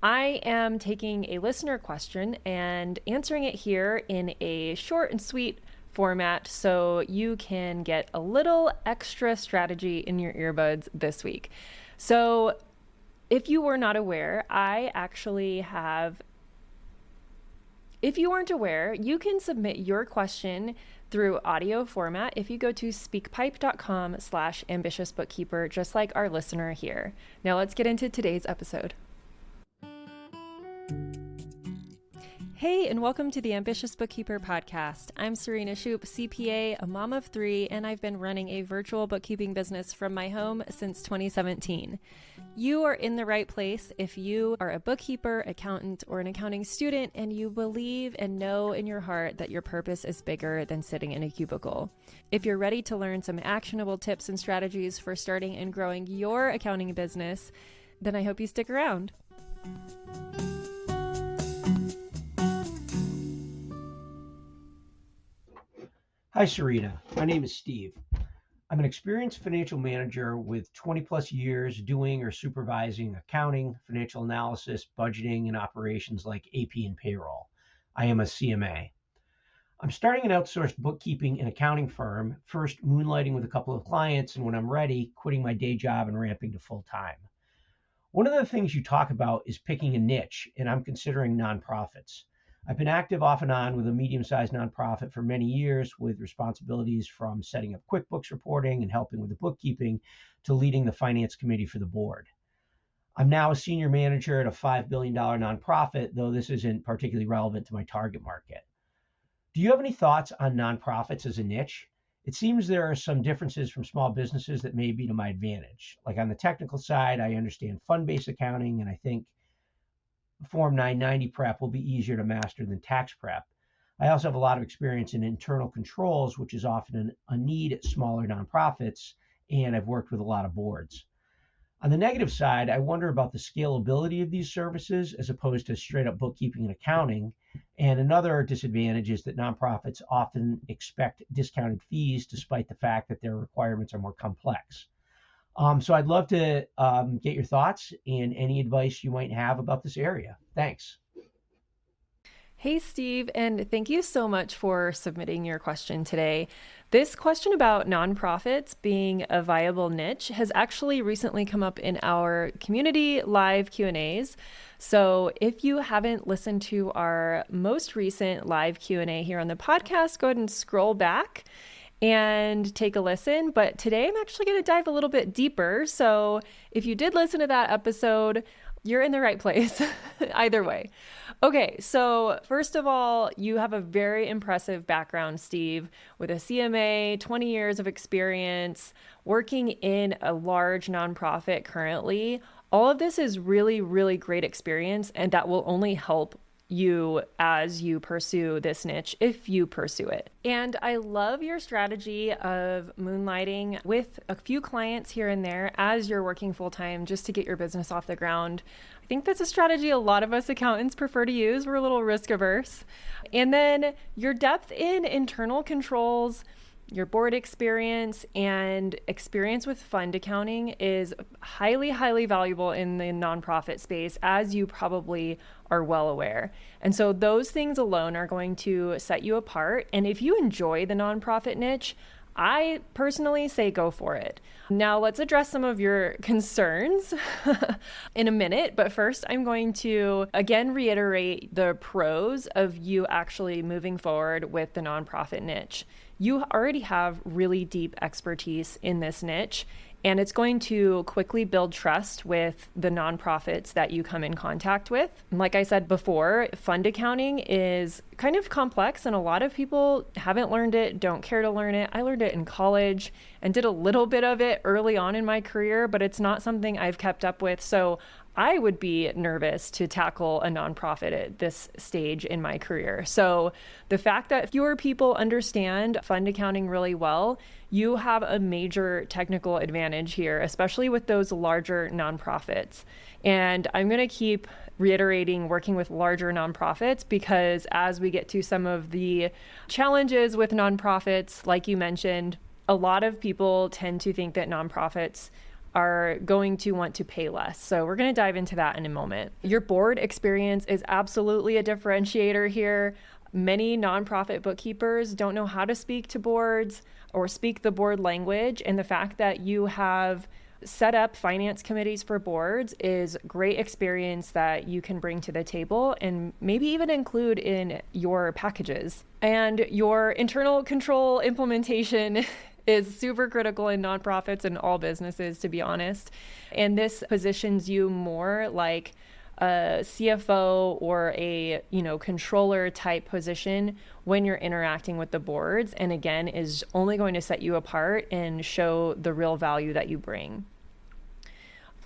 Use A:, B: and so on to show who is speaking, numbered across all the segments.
A: I am taking a listener question and answering it here in a short and sweet format so you can get a little extra strategy in your earbuds this week. So if you were not aware, if you weren't aware, you can submit your question through audio format if you go to speakpipe.com/ambitiousbookkeeper, just like our listener here. Now let's get into today's episode. Hey, and welcome to the Ambitious Bookkeeper podcast. I'm Serena Shoup, CPA, a mom of 3, and I've been running a virtual bookkeeping business from my home since 2017. You are in the right place if you are a bookkeeper, accountant, or an accounting student, and you believe and know in your heart that your purpose is bigger than sitting in a cubicle. If you're ready to learn some actionable tips and strategies for starting and growing your accounting business, then I hope you stick around.
B: Hi, Serena. My name is Steve. I'm an experienced financial manager with 20 plus years doing or supervising accounting, financial analysis, budgeting, and operations like AP and payroll. I am a CMA. I'm starting an outsourced bookkeeping and accounting firm, first moonlighting with a couple of clients, and when I'm ready, quitting my day job and ramping to full time. One of the things you talk about is picking a niche, and I'm considering nonprofits. I've been active off and on with a medium-sized nonprofit for many years with responsibilities from setting up QuickBooks reporting and helping with the bookkeeping to leading the finance committee for the board. I'm now a senior manager at a $5 billion nonprofit, though this isn't particularly relevant to my target market. Do you have any thoughts on nonprofits as a niche? It seems there are some differences from small businesses that may be to my advantage. Like on the technical side, I understand fund-based accounting, and I think Form 990 prep will be easier to master than tax prep. I also have a lot of experience in internal controls, which is often a need at smaller nonprofits, and I've worked with a lot of boards. On the negative side, I wonder about the scalability of these services as opposed to straight up bookkeeping and accounting. And another disadvantage is that nonprofits often expect discounted fees despite the fact that their requirements are more complex. So I'd love to get your thoughts and any advice you might have about this area. Thanks.
A: Hey, Steve, and thank you so much for submitting your question today. This question about nonprofits being a viable niche has actually recently come up in our community live Q&As. So if you haven't listened to our most recent live Q&A here on the podcast, go ahead and scroll back and take a listen. But today I'm actually going to dive a little bit deeper. So if you did listen to that episode, you're in the right place either way. Okay, so first of all, you have a very impressive background, Steve, with a CMA, 20 years of experience, working in a large nonprofit currently. All of this is really, really great experience, and that will only help you as you pursue this niche if you pursue it. And I love your strategy of moonlighting with a few clients here and there as you're working full-time just to get your business off the ground. I think that's a strategy a lot of us accountants prefer to use. We're a little risk averse. And then your depth in internal controls, your board experience, and experience with fund accounting is highly, highly valuable in the nonprofit space, as you probably are well aware. And so those things alone are going to set you apart. And if you enjoy the nonprofit niche, I personally say go for it. Now let's address some of your concerns in a minute, but first I'm going to again reiterate the pros of you actually moving forward with the nonprofit niche. You already have really deep expertise in this niche, and it's going to quickly build trust with the nonprofits that you come in contact with. Like I said before, fund accounting is kind of complex, and a lot of people haven't learned it, don't care to learn it. I learned it in college and did a little bit of it early on in my career, but it's not something I've kept up with. So I would be nervous to tackle a nonprofit at this stage in my career. So the fact that fewer people understand fund accounting really well, you have a major technical advantage here, especially with those larger nonprofits. And I'm going to keep reiterating working with larger nonprofits because as we get to some of the challenges with nonprofits, like you mentioned, a lot of people tend to think that nonprofits are going to want to pay less. So we're going to dive into that in a moment. Your board experience is absolutely a differentiator here. Many nonprofit bookkeepers don't know how to speak to boards or speak the board language, and the fact that you have set up finance committees for boards is great experience that you can bring to the table and maybe even include in your packages. And your internal control implementation is super critical in nonprofits and all businesses, to be honest. And this positions you more like a CFO or a, controller type position when you're interacting with the boards. And again, is only going to set you apart and show the real value that you bring.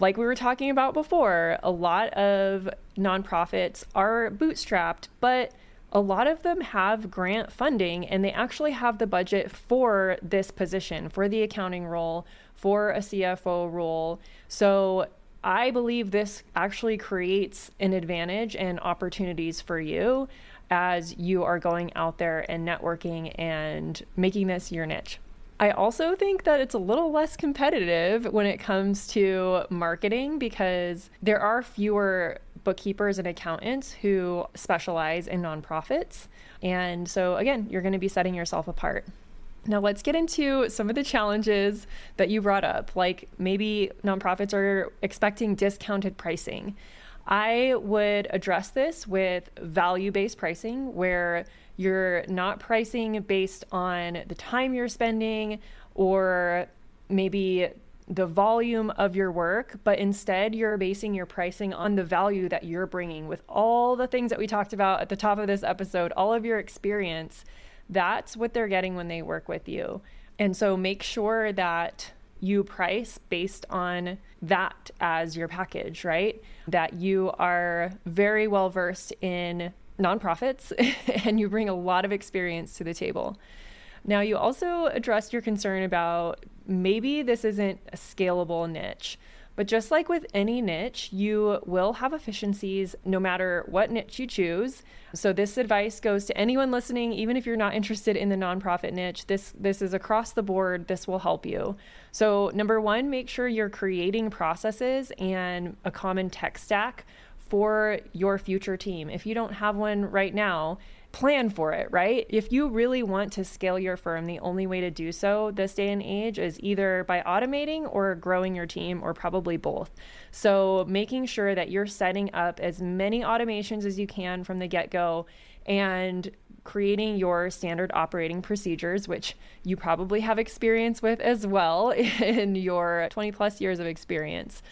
A: Like we were talking about before, a lot of nonprofits are bootstrapped, but a lot of them have grant funding and they actually have the budget for this position, for the accounting role, for a CFO role. So I believe this actually creates an advantage and opportunities for you as you are going out there and networking and making this your niche. I also think that it's a little less competitive when it comes to marketing because there are fewer bookkeepers and accountants who specialize in nonprofits. And so again, you're going to be setting yourself apart. Now let's get into some of the challenges that you brought up, like maybe nonprofits are expecting discounted pricing. I would address this with value-based pricing, where you're not pricing based on the time you're spending or maybe the volume of your work, but instead you're basing your pricing on the value that you're bringing with all the things that we talked about at the top of this episode, all of your experience. That's what they're getting when they work with you. And so make sure that you price based on that as your package, right? That you are very well versed in nonprofits and you bring a lot of experience to the table. Now, you also addressed your concern about maybe this isn't a scalable niche, but just like with any niche, you will have efficiencies no matter what niche you choose. So this advice goes to anyone listening, even if you're not interested in the nonprofit niche. This is across the board. This will help you. So number one, make sure you're creating processes and a common tech stack for your future team. If you don't have one right now, plan for it, right? If you really want to scale your firm, the only way to do so this day and age is either by automating or growing your team, or probably both. So making sure that you're setting up as many automations as you can from the get-go and creating your standard operating procedures, which you probably have experience with as well in your 20 plus years of experience.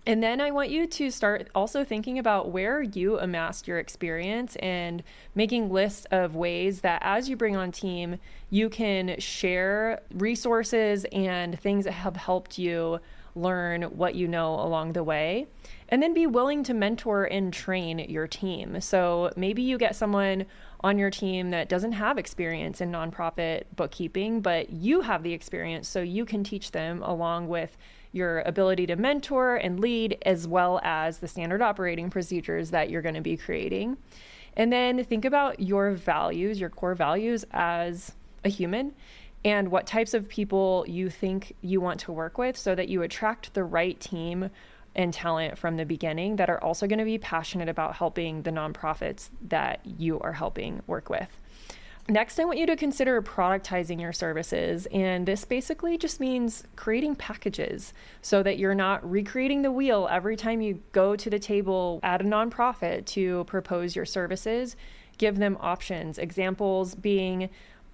A: And then I want you to start also thinking about where you amassed your experience and making lists of ways that as you bring on team, you can share resources and things that have helped you learn what you know along the way. And then be willing to mentor and train your team. So maybe you get someone on your team that doesn't have experience in nonprofit bookkeeping, but you have the experience, so you can teach them along with your ability to mentor and lead, as well as the standard operating procedures that you're going to be creating. And then think about your values, your core values as a human, and what types of people you think you want to work with so that you attract the right team and talent from the beginning that are also going to be passionate about helping the nonprofits that you are helping work with. Next, I want you to consider productizing your services. And this basically just means creating packages so that you're not recreating the wheel every time you go to the table at a nonprofit to propose your services. Give them options. Examples being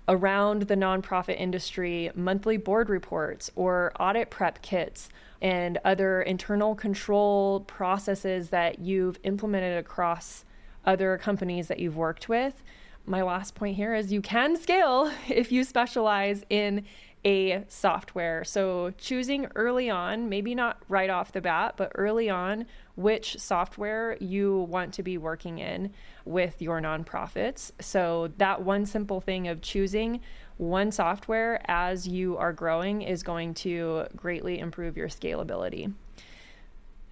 A: around the nonprofit industry, monthly board reports or audit prep kits and other internal control processes that you've implemented across other companies that you've worked with. My last point here is you can scale if you specialize in a software. So choosing early on, maybe not right off the bat, but early on, which software you want to be working in with your nonprofits. So that one simple thing of choosing one software as you are growing is going to greatly improve your scalability.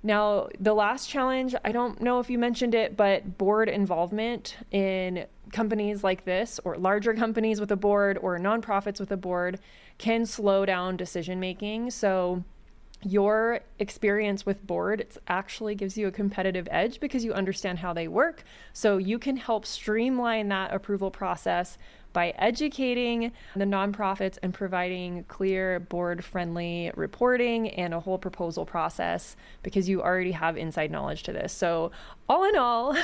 A: Now, the last challenge, I don't know if you mentioned it, but board involvement in companies like this, or larger companies with a board or nonprofits with a board, can slow down decision making. So your experience with boards actually gives you a competitive edge because you understand how they work. So you can help streamline that approval process by educating the nonprofits and providing clear board-friendly reporting and a whole proposal process because you already have inside knowledge to this. So all in all,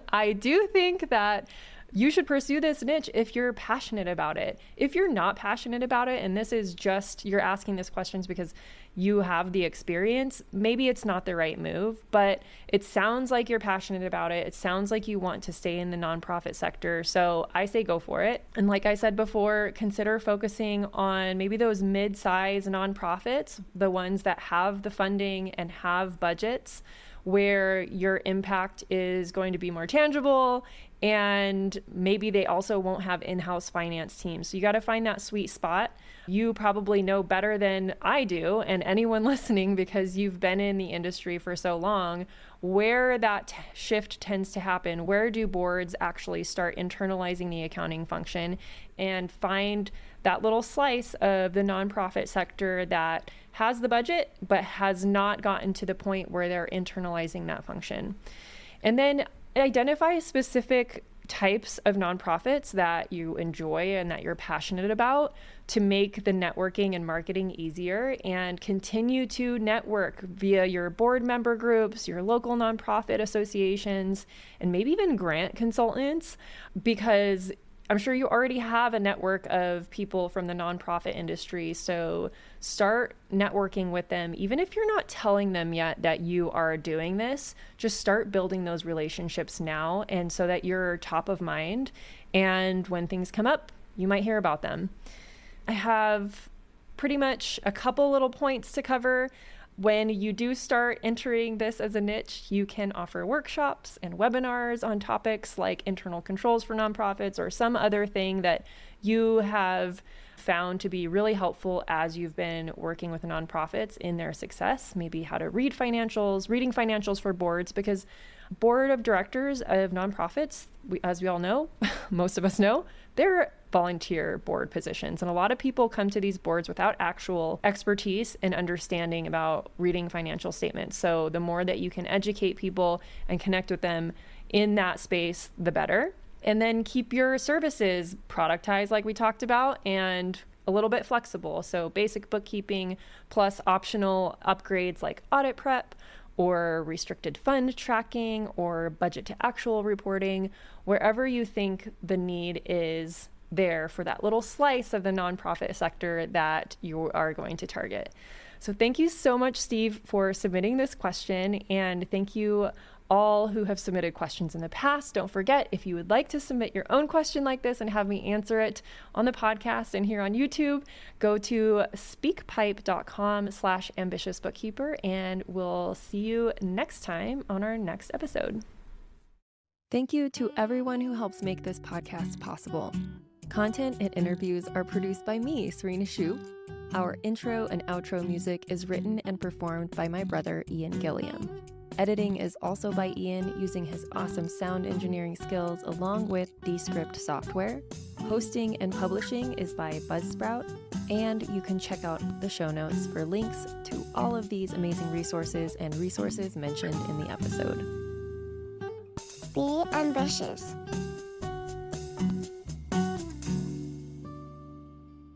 A: I do think that you should pursue this niche if you're passionate about it. If you're not passionate about it, and this is just, you're asking these questions because you have the experience, maybe it's not the right move, but it sounds like you're passionate about it. It sounds like you want to stay in the nonprofit sector. So I say go for it. And like I said before, consider focusing on maybe those mid-size nonprofits, the ones that have the funding and have budgets, where your impact is going to be more tangible, and maybe they also won't have in-house finance teams. So you got to find that sweet spot. You probably know better than I do, and anyone listening, because you've been in the industry for so long, where that shift tends to happen. Where do boards actually start internalizing the accounting function, and find that little slice of the nonprofit sector that has the budget but has not gotten to the point where they're internalizing that function. And then identify specific types of nonprofits that you enjoy and that you're passionate about to make the networking and marketing easier, and continue to network via your board member groups, your local nonprofit associations, and maybe even grant consultants, because I'm sure you already have a network of people from the nonprofit industry. So start networking with them. Even if you're not telling them yet that you are doing this, just start building those relationships now, and so that you're top of mind. And when things come up, you might hear about them. I have pretty much a couple little points to cover. When you do start entering this as a niche, you can offer workshops and webinars on topics like internal controls for nonprofits, or some other thing that you have found to be really helpful as you've been working with nonprofits in their success. Maybe how to read financials, reading financials for boards, because board of directors of nonprofits, as we all know, most of us know, they're volunteer board positions. And a lot of people come to these boards without actual expertise and understanding about reading financial statements. So the more that you can educate people and connect with them in that space, the better. And then keep your services productized, like we talked about, and a little bit flexible. So basic bookkeeping plus optional upgrades like audit prep, or restricted fund tracking, or budget to actual reporting, wherever you think the need is there for that little slice of the nonprofit sector that you are going to target. So thank you so much, Steve, for submitting this question, and thank you all who have submitted questions in the past. Don't forget, if you would like to submit your own question like this and have me answer it on the podcast and here on YouTube, go to speakpipe.com/ambitiousbookkeeper, and we'll see you next time on our next episode. Thank you to everyone who helps make this podcast possible. Content and interviews are produced by me, Serena Shu. Our intro and outro music is written and performed by my brother, Ian Gilliam. Editing is also by Ian, using his awesome sound engineering skills along with Descript software. Hosting and publishing is by Buzzsprout, and you can check out the show notes for links to all of these amazing resources and resources mentioned in the episode.
C: Be ambitious.